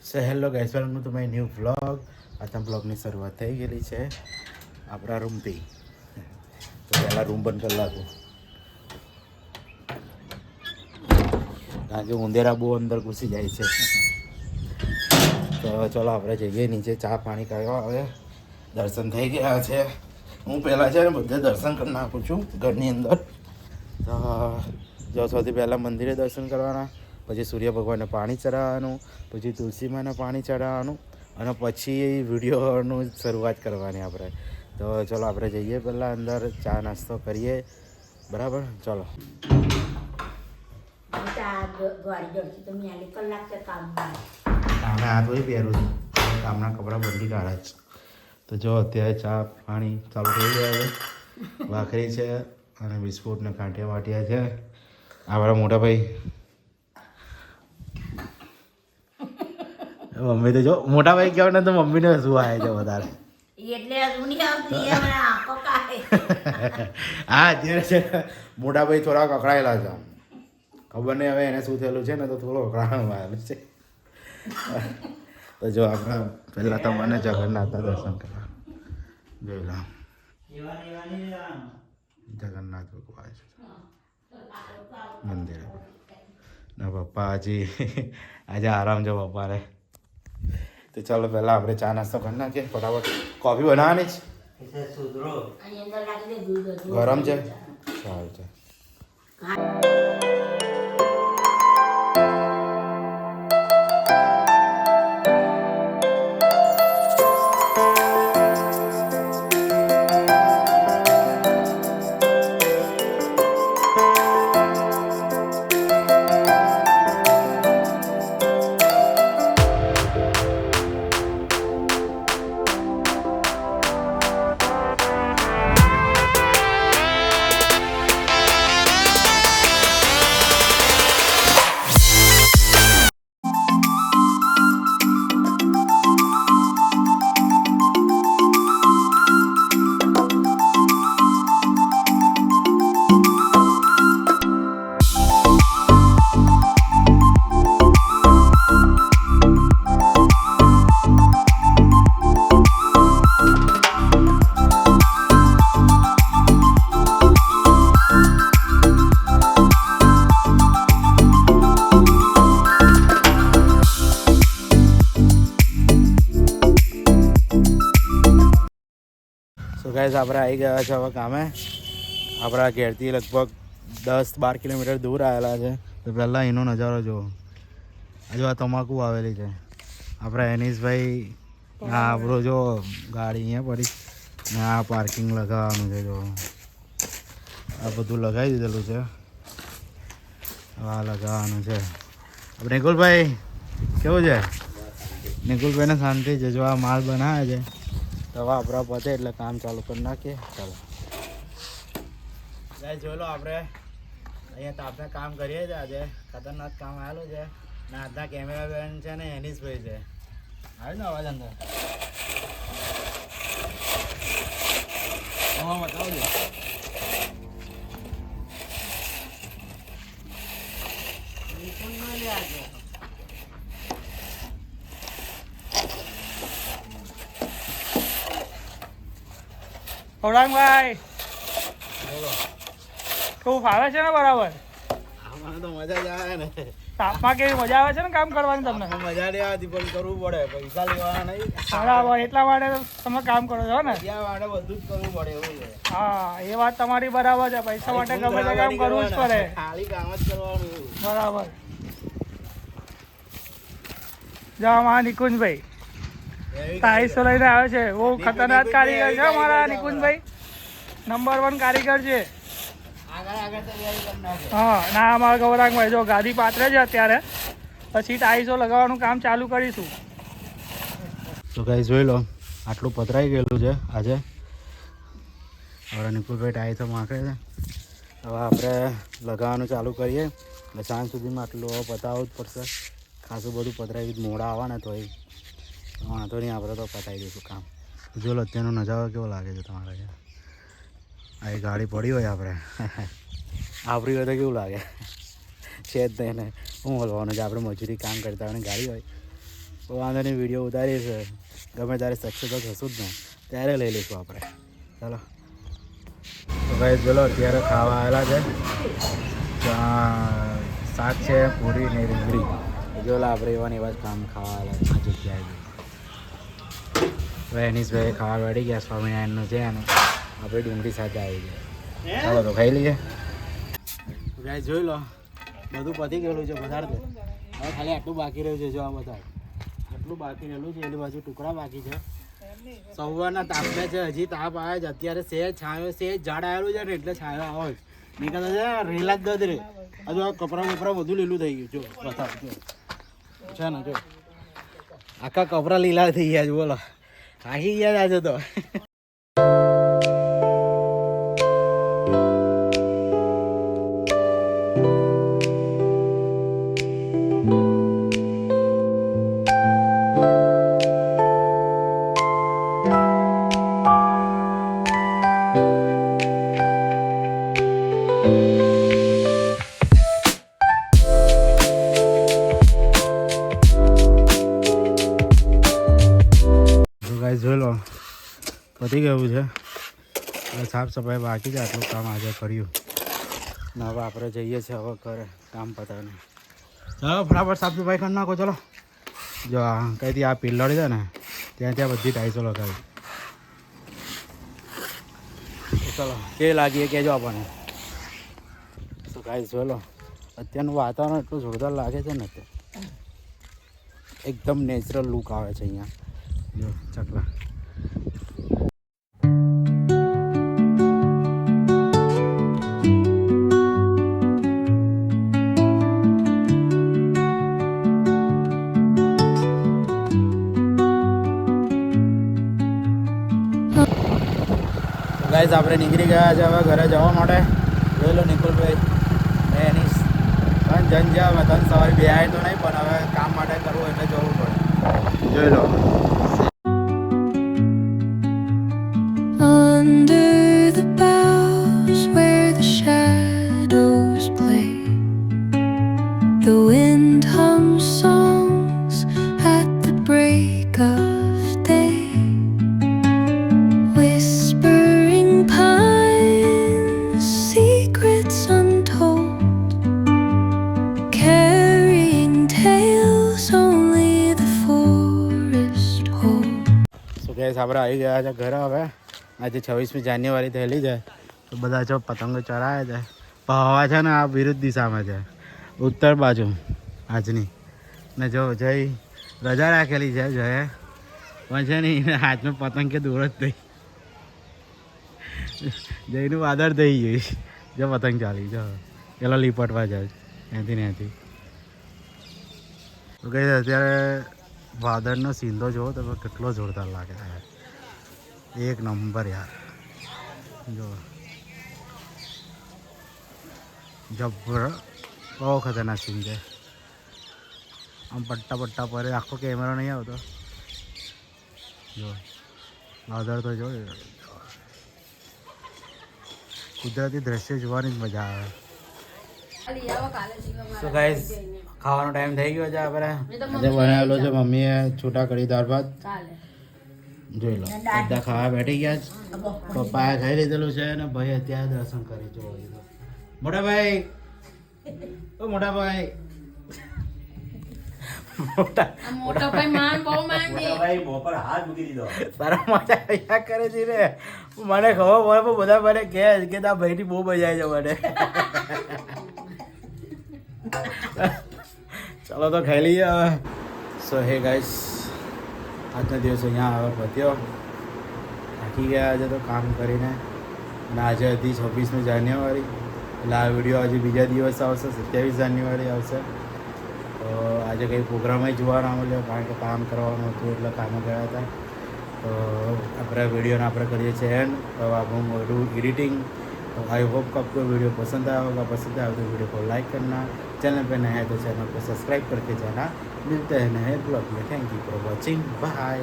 So hello guys, welcome to my new vlog. આજના બ્લોગની શરૂઆત થઈ ગયેલી છે આપણા રૂમથી. તો પહેલાં રૂમ બંધ કરી નાખું, કારણ કે ઉંદેરા બહુ અંદર ઘૂસી જાય છે. તો ચલો આપણે જઈએ નીચે, ચા પાણી કરવા. હવે દર્શન થઈ ગયા છે. હું પહેલાં છે ને બધે દર્શન કરી નાખું છું ઘરની અંદર. તો જો સૌથી પહેલાં મંદિરે દર્શન કરવાના, પછી સૂર્ય ભગવાનને પાણી ચડાવવાનું, પછી તુલસીમાને પાણી ચડાવવાનું, અને પછી વિડીયોનું શરૂઆત કરવાની આપણે. તો ચલો આપણે જઈએ પહેલાં અંદર, ચા નાસ્તો કરીએ. બરાબર, ચલો. કામે આ તો પહેરું છું, કામના કપડાં બંધી કાઢે છે. તો જો અત્યારે ચા પાણી ચાલુ થઈ ગયા છે. ભાખરી છે અને બિસ્કુટ ને કાંઠિયા વાટિયા છે. આપણા મોટા ભાઈ મમ્મી તો જો મોટા ભાઈ કહેવાય ને તો મમ્મીને શું આવે છે વધારે. હા, અત્યારે છે મોટા ભાઈ થોડા કકડાયેલા છે. ખબર નહીં હવે એને શું થયેલું છે ને, તો થોડો કકડાવાનું આવેલું છે. તો જો આપણે પહેલાં તમને જગન્નાથના દર્શન કરવા જોઈ લો. જગન્નાથ ભગવાન મંદિર ને પપ્પા હજી આજે આરામ છે પપ્પાને. તો ચાલો પહેલાં આપણે ચા નાસ્તો કરી નાખીએ ફટાફટ. કોફી બનાવવાની છે, ગરમ છે, સારું છે. ગાઈઝ આપણે આવી ગયા છે હવે કામે. આપણા ઘેરથી લગભગ 10-12 કિલોમીટર દૂર આવેલા છે. તો પહેલાં એનો નજારો જુઓ. હજુ આ તમાકુ આવેલી છે. આપણા એનિશભાઈ આ આપણો જો ગાડી અહીંયા પડી ને આ પાર્કિંગ લગાવવાનું છે. જો આ બધું લગાવી દીધેલું છે, આ લગાવવાનું છે. આપણે નિકુલભાઈ કેવું છે? નિકુલભાઈને શાંતિ છે. જો આ માલ બનાવે છે. તો હવે આપણા પતે એટલે કામ ચાલુ કરી નાખીએ. ચાલો ગાઈસ, જોઈ લો આપણે અહીંયા તાપને કામ કરીએ છીએ. આજે ખતરનાક કામ આવેલું છે ને આજના કેમેરામેન છે ને એનિશભાઈ છે. આવે ને અવાજ અંદર? હા, બતાવજો. ગૌરાંગભાઈ કેવું ફાવે છે ને? બરાબર. આમાં તો મજા જ આવે ને. તાપમાં કેવી મજા આવે છે ને કામ કરવાની તમને? મજા નહીં આવતી, પણ કરવું પડે. પૈસા લેવાના નહીં. બરાબર, એટલા માટે તમે કામ કરો છો ને? ત્યાં માટે બધું જ કરવું પડે એવું છે. હા, એ વાત તમારી બરાબર છે. પૈસા માટે ગમે તે કામ કરવું જ પડે. ખાલી કામ જ કરવાનું. બરાબર. જાઓ નિકુંજભાઈ ટાઈસો લઈને આવે છે. બહુ ખતરનાક કારીગર છે અમારા નિકુંજભાઈ. નંબર 1 કારીગર છે. હા, ના અમારા ગૌરાંગભાઈ જો ગાદી પાથરે છે અત્યારે, પછી ટાઈસો લગાવવાનું કામ ચાલુ કરીશું. તો ગાઈસ જોઈ લો, આટલું પતરાઈ ગયેલું છે આજે. હવે નિકુલભાઈ ટાઈસો માખે છે. હવે આપણે લગાવવાનું ચાલુ કરીએ એટલે સાંજ સુધીમાં આટલું હવે પતાવવું જ પડશે. ખાસું બધું પતરાવી મોડા આવવાના તો એ વાંધો નહીં, આપણે તો પતાવી દઈશું કામ. જો લો અત્યારનો નજારો કેવો લાગે છે તમારે? આ ગાડી પડી હોય આપણે આપણી હોય તો કેવું લાગે? છે જ નહીં ને, શું બોલવાનું છે? આપણે મજૂરી કામ કરતા હોય ગાડી હોય તો વાંધો નહીં, વિડીયો ઉતારીશ ગમે ત્યારે સક્સેસ તો થશું જ ને, ત્યારે લઈ લઈશું આપણે. ચાલો તો ભાઈ ચલો અત્યારે ખાવા આવેલા છે. શાક છે, પૂરી ને રીંગણી. જોલા આપણે એવા એવા જ કામ ખાવા આવેલા આ જગ્યાએ. વેનીશભાઈ ખાવા વળી ગયા, સ્વામિનારાયણનું છે અને આપણે ડુંગળી સાથે આવી ગયા. ચાલો તો ખાઈ લઈએ. ગાય જોઈ લો બધું પતી ગયેલું છે, વધારે છે. હવે ખાલી આટલું બાકી રહ્યું છે. જો આ બધા આટલું બાકી રહેલું છે, એની બાજુ ટુકડા બાકી છે. સવારના તાપને છે, હજી તાપ આવે છે. અત્યારે સેજ છાયો, સેજ ઝાડ આવેલું છે ને એટલે છાયો આવો જ નીકળતા છે. રેલા જ દદ રે હજુ આ કપડાં બપડા બધું લીલું થઈ ગયું. જો બતાવ જો છે ને, જો આખા કપડાં લીલા થઈ ગયા છે. બોલો આખી ગયા આજે તો. જોઈ લો પતી ગયું છે. એટલે સાફ સફાઈ બાકી છે. આટલું કામ આજે કર્યું ને હવે આપણે જઈએ છીએ હવે ઘરે કામ પતાવીને. ચાલો ફટાફટ સાફ સફાઈ કરી નાખો. ચલો જો આ કંઈથી આ પિલ્લર છે ને ત્યાં બધી ટાઈસો લગાવી. ચલો કેવી લાગીએ કહેજો આપણને. શું કાંઈ જોઈ લો અત્યારનું વાતાવરણ એટલું જોરદાર લાગે છે ને, અત્યારે એકદમ નેચરલ લુક આવે છે અહીંયા. જો ચકલા ગાઈસ આપણે નીકળી ગયા છે હવે ઘરે જવા માટે. જોઈ લો નિકુલભાઈ એની પણ જંજા વતન સવારી બે આવે તો નહીં, પણ હવે કામ માટે કરવું એટલે જવું પડે. જોઈ લો Under the boughs where the shadows play, the wind hums songs at the break of day, whispering pines, secrets untold, carrying tales only the forest holds. So guys આપણે આવી ગયા છે ઘરે. હવે આજે 26મી જાન્યુઆરી થયેલી છે તો બધા જો પતંગો ચડાવે છે. પણ હવા છે ને આ વિરુદ્ધ દિશામાં છે, ઉત્તર બાજુ આજની. ને જો જય રજા રાખેલી છે જયે, પણ છે ને એને હાથમાં પતંગ કે દૂર જ થઈ જયનું વાદળ થઈ ગયું. જો પતંગ ચાલી જો પેલો લીપટવા જાય ત્યાંથી ત્યાંથી. તો કઈ અત્યારે વાદળનો સીંધો જોવો તો કેટલો જોરદાર લાગે છે. એક નંબર યાર. જો જબર બહુ ખતરનાક સીન છે. આમ પટ્ટા પટ્ટા પર આખો કેમેરો નહીં આવતો. જો વાદળ તો જો કુદરતી દ્રશ્ય જોવાની જ મજા આવે. તો ગાઈસ ખાવાનો ટાઈમ થઈ ગયો છે. આપણે આજે બનાવેલો છે મમ્મીએ છૂટા કઢી દાળ ભાત. જોઈ લો બધા ખાવા બેઠી ગયા છે. પપ્પાએ ખાઈ લીધેલું છે અને ભાઈ અત્યારે દર્શન કરી જોવા લીધું. મોટા ભાઈ ઓ મોટા ભાઈ તારા મજા અહીંયા કરે છે ને મને ખબર પડે. બધા મને કહે કે તારા ભાઈની બહુ મજા આવી છે મને. ચાલો તો ખાઈ લઈએ હવે. સો હે ગાઈસ આજનો દિવસ અહીંયા હવે પત્યો. થાકી ગયા આજે તો કામ કરીને. અને આજે હતી 26મી જાન્યુઆરી એટલે આ વિડીયો આજે બીજા દિવસ આવશે, 27 જાન્યુઆરી આવશે. તો આજે કંઈ પ્રોગ્રામ જોવા ના મળ્યો કારણ કે કામ કરવાનું હતું એટલે કામે ગયા હતા. તો આપણે વિડીયોને આપણે કરીએ છીએ એન્ડ. तो अब हम एडिटिंग. तो आई होप को आपको वीडियो पसंद आया होगा. पसंद आया तो वीडियो को लाइक करना, चैनल पर नया है तो चैनल को सब्सक्राइब करके जाना. मिलते हैं नए ब्लॉग में. Thank you for watching. Bye.